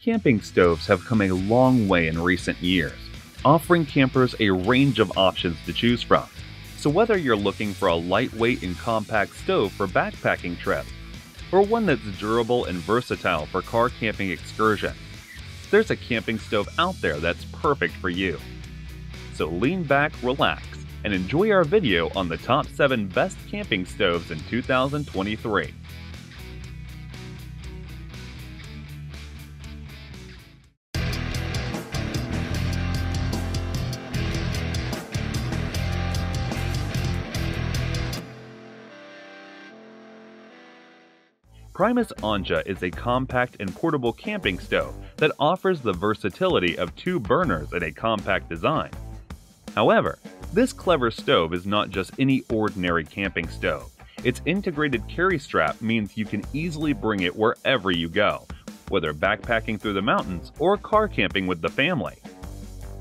Camping stoves have come a long way in recent years, offering campers a range of options to choose from. So whether you're looking for a lightweight and compact stove for backpacking trips, or one that's durable and versatile for car camping excursions, there's a camping stove out there that's perfect for you. So lean back, relax, and enjoy our video on the top 7 best camping stoves in 2023. Primus Onja is a compact and portable camping stove that offers the versatility of 2 burners in a compact design. However, this clever stove is not just any ordinary camping stove. Its integrated carry strap means you can easily bring it wherever you go, whether backpacking through the mountains or car camping with the family.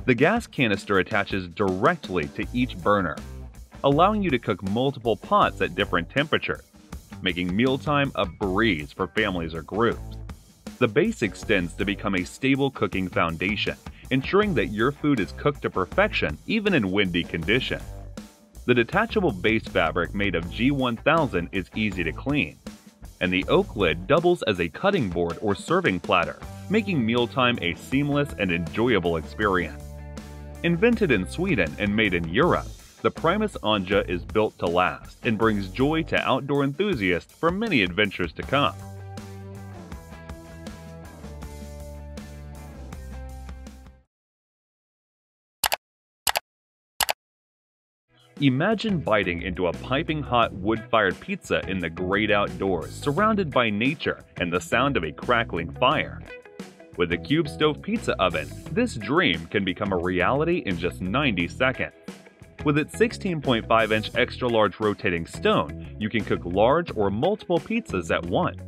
The gas canister attaches directly to each burner, allowing you to cook multiple pots at different temperatures, making mealtime a breeze for families or groups. The base extends to become a stable cooking foundation, ensuring that your food is cooked to perfection even in windy conditions. The detachable base fabric made of G1000 is easy to clean, and the oak lid doubles as a cutting board or serving platter, making mealtime a seamless and enjoyable experience. Invented in Sweden and made in Europe, the Primus Onja is built to last and brings joy to outdoor enthusiasts for many adventures to come. Imagine biting into a piping hot wood-fired pizza in the great outdoors, surrounded by nature and the sound of a crackling fire. With a cube stove pizza oven, this dream can become a reality in just 90 seconds. With its 16.5-inch extra-large rotating stone, you can cook large or multiple pizzas at once.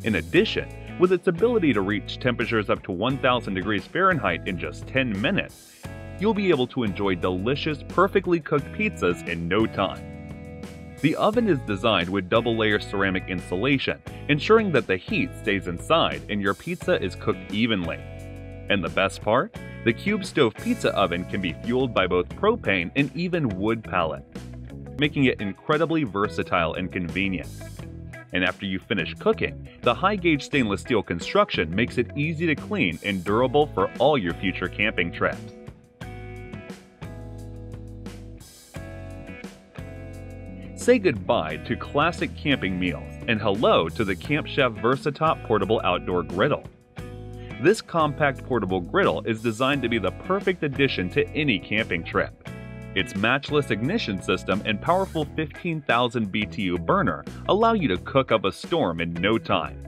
In addition, with its ability to reach temperatures up to 1000 degrees Fahrenheit in just 10 minutes, you'll be able to enjoy delicious, perfectly cooked pizzas in no time. The oven is designed with double-layer ceramic insulation, ensuring that the heat stays inside and your pizza is cooked evenly. And the best part? The cube stove pizza oven can be fueled by both propane and even wood pellets, making it incredibly versatile and convenient. And after you finish cooking, the high-gauge stainless steel construction makes it easy to clean and durable for all your future camping trips. Say goodbye to classic camping meals and hello to the Camp Chef VersaTop Portable Outdoor Griddle. This compact portable griddle is designed to be the perfect addition to any camping trip. Its matchless ignition system and powerful 15,000 BTU burner allow you to cook up a storm in no time.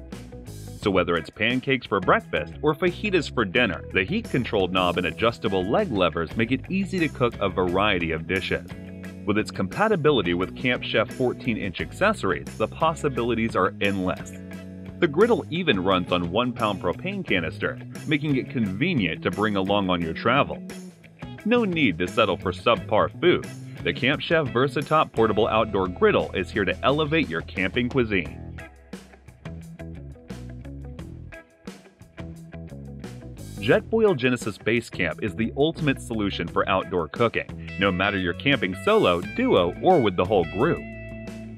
So whether it's pancakes for breakfast or fajitas for dinner, the heat-controlled knob and adjustable leg levers make it easy to cook a variety of dishes. With its compatibility with Camp Chef 14-inch accessories, the possibilities are endless. The griddle even runs on 1-pound propane canisters, making it convenient to bring along on your travels. No need to settle for subpar food. The Camp Chef VersaTop Portable Outdoor Griddle is here to elevate your camping cuisine. Jetboil Genesis Base Camp is the ultimate solution for outdoor cooking, no matter you're camping solo, duo, or with the whole group.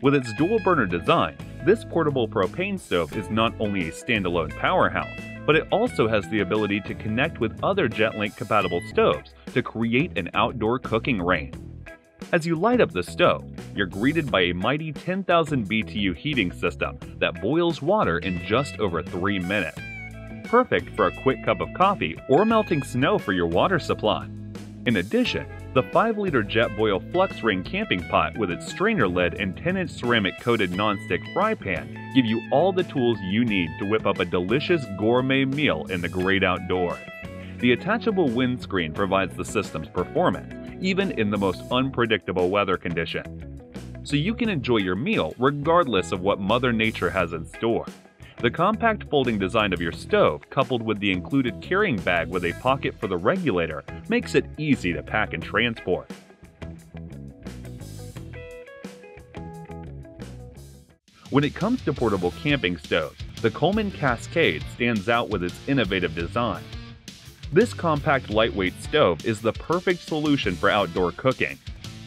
With its dual-burner design, this portable propane stove is not only a standalone powerhouse, but it also has the ability to connect with other JetLink-compatible stoves to create an outdoor cooking range. As you light up the stove, you're greeted by a mighty 10,000 BTU heating system that boils water in just over 3 minutes. Perfect for a quick cup of coffee or melting snow for your water supply. In addition, the 5-liter Jetboil Flux Ring camping pot with its strainer lid and 10-inch ceramic-coated non-stick fry pan give you all the tools you need to whip up a delicious gourmet meal in the great outdoors. The attachable windscreen provides the system's performance, even in the most unpredictable weather conditions. So you can enjoy your meal regardless of what Mother Nature has in store. The compact folding design of your stove, coupled with the included carrying bag with a pocket for the regulator, makes it easy to pack and transport. When it comes to portable camping stoves, the Coleman Cascade stands out with its innovative design. This compact lightweight stove is the perfect solution for outdoor cooking.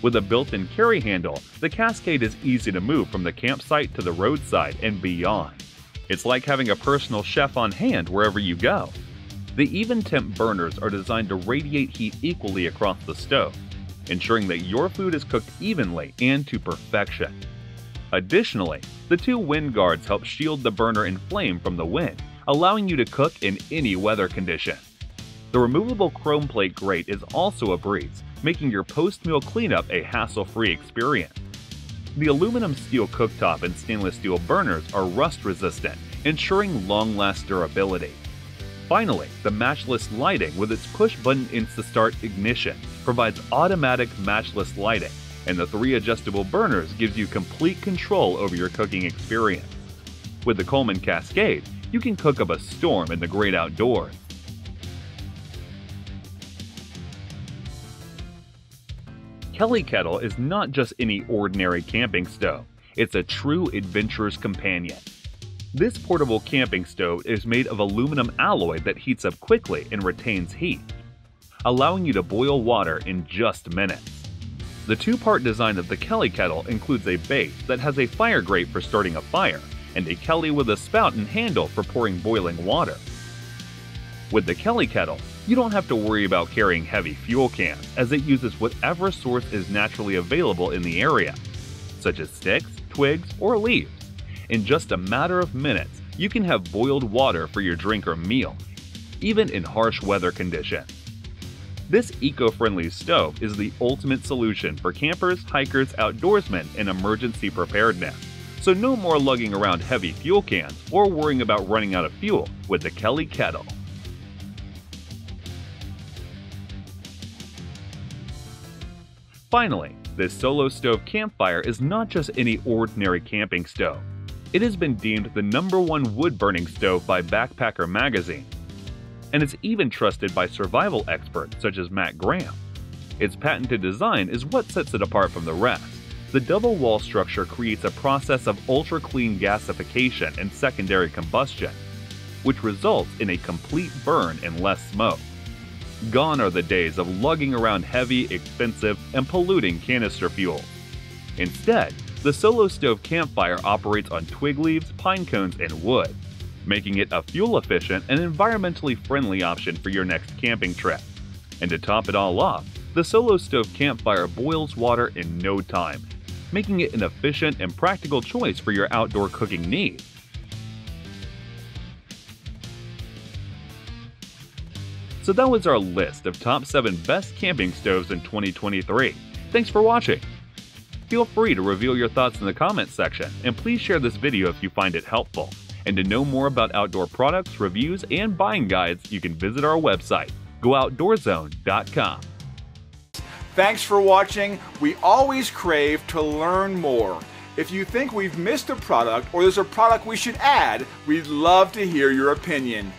With a built-in carry handle, the Cascade is easy to move from the campsite to the roadside and beyond. It's like having a personal chef on hand wherever you go. The even-temp burners are designed to radiate heat equally across the stove, ensuring that your food is cooked evenly and to perfection. Additionally, the two wind guards help shield the burner and flame from the wind, allowing you to cook in any weather condition. The removable chrome plate grate is also a breeze, making your post-meal cleanup a hassle-free experience. The aluminum steel cooktop and stainless steel burners are rust-resistant, ensuring long-last durability. Finally, the matchless lighting with its push-button Insta-Start ignition provides automatic matchless lighting, and the 3 adjustable burners gives you complete control over your cooking experience. With the Coleman Cascade, you can cook up a storm in the great outdoors. Kettle is not just any ordinary camping stove, it's a true adventurer's companion. This portable camping stove is made of aluminum alloy that heats up quickly and retains heat, allowing you to boil water in just minutes. The two-part design of the Kettle includes a base that has a fire grate for starting a fire, and a Kelly with a spout and handle for pouring boiling water. With the Kettle, you don't have to worry about carrying heavy fuel cans, as it uses whatever source is naturally available in the area, such as sticks, twigs, or leaves. In just a matter of minutes, you can have boiled water for your drink or meal, even in harsh weather conditions. This eco-friendly stove is the ultimate solution for campers, hikers, outdoorsmen, and emergency preparedness. So no more lugging around heavy fuel cans or worrying about running out of fuel with the Kettle. Finally, this solo stove Campfire is not just any ordinary camping stove. It has been deemed the #1 wood-burning stove by Backpacker magazine, and it's even trusted by survival experts such as Matt Graham. Its patented design is what sets it apart from the rest. The double wall structure creates a process of ultra-clean gasification and secondary combustion, which results in a complete burn and less smoke. Gone are the days of lugging around heavy, expensive, and polluting canister fuel. Instead, the solo stove Campfire operates on twig leaves, pine cones, and wood, making it a fuel-efficient and environmentally friendly option for your next camping trip. And to top it all off, the solo stove Campfire boils water in no time, making it an efficient and practical choice for your outdoor cooking needs. So that was our list of top 7 best camping stoves in 2023. Thanks for watching. Feel free to reveal your thoughts in the comments section, and please share this video if you find it helpful. And to know more about outdoor products, reviews, and buying guides, you can visit our website, mailoutdoorzone.com. Thanks for watching. We always crave to learn more. If you think we've missed a product or there's a product we should add, we'd love to hear your opinion.